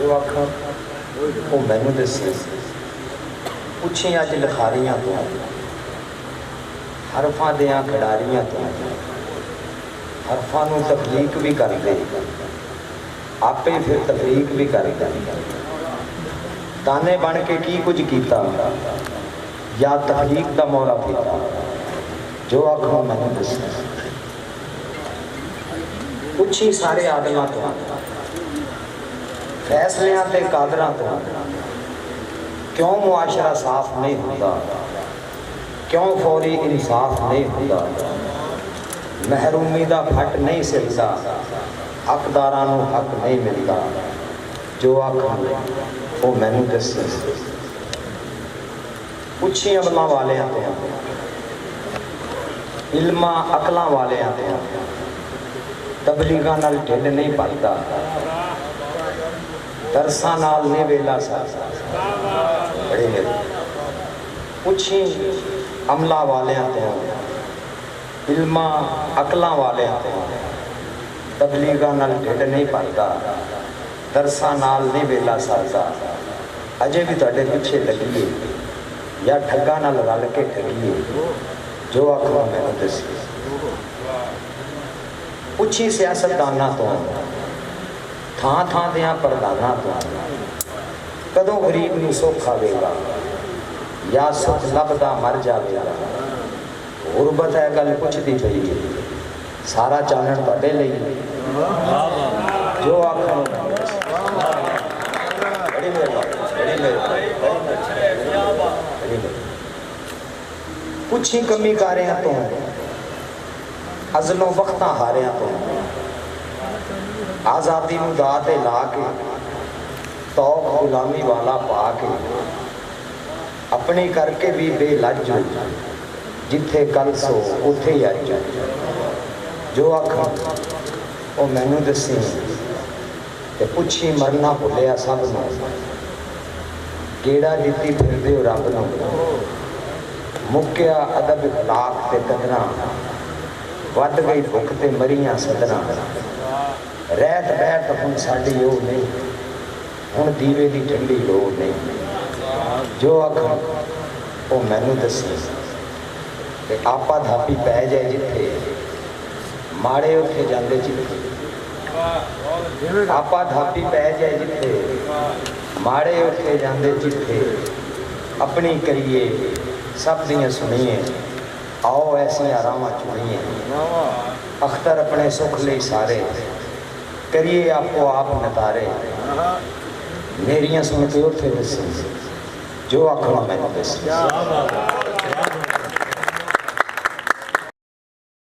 जो आख वो मैनू दसी पुछी अज लिखारियां तो हरफां दियां खिडारियां तो हरफां नूं तफरीक भी कर दे आपे फिर तफरीक भी कर दे ताने बन के की कुछ कीता या तफरीक का मोहरा पीता जो आखो मैनू दसी पुछी सारे आदमां तो फैसलियां ते कादरां तो क्यों मुआशरा साफ नहीं होता, क्यों फौरी इंसाफ नहीं होता, महरूमी दा फट नहीं सिलता, हकदारां नूं हक नहीं मिलता। जो आखो वो मैनू दसी पुछी अमलां वालियां तो इल्मां अकलां वालियां तो तबलीगां नाल ढिड नहीं भरदा दरसां नाल नहीं वेला सरदा बड़े मेरे पुछी अमला वालियां तो इल्मां अकलां वालियां तो तबलीगां नाल ढिड नहीं भरदा दरसां नाल नहीं वेला सरदा अजे भी तुहाडे पिछे लगिए या ठग्गां नाल रल के ठगिए। जो आखो मैनू दसी पुछी सियासतदानां तो थां थां दियां प्रधानां तो कदों गरीब नूं सुख आवेगा या सुख लभदा मर जावेगा। गुरबत है गल पुछदी पई सारा चानण तुहाडे लई। जो आखो बड़ी पुछी कमी कारियां तो अजलों वक्तां हारियां तो आज़ादी नूं दाऽ ते ला के तौक गुलामी वाला पा के अपनी करके भी बेलज जिथे कल सो उथे ही अज। जो आखो वो मैनू दसी ते पुछी मरना भुलिया सब नूं गेड़ा दित्ती फिरदे हो रब नूं मुक्या अदब इखलाक ते कदरां वध गई भुख ते मरियां सदरां रहत बैठ हुण साडी ओह नहीं हुण दीवे दी ठंडी लोड़ नहीं। जो आखो वो मैनू दसी ते आपा धापी पै जाए जिथे माड़े उथे जांदे जिथे आपा धापी पै जाए जिथे माड़े उथे जांदे जिथे अपनी करिए सब दियां सुनिए आओ ऐसियां रावां चुनिए अख्तर अपने सुख लई सारे करिए आपो आप नतारे मेरियां सुन के उथे दसी। जो आखो मैनू दसी।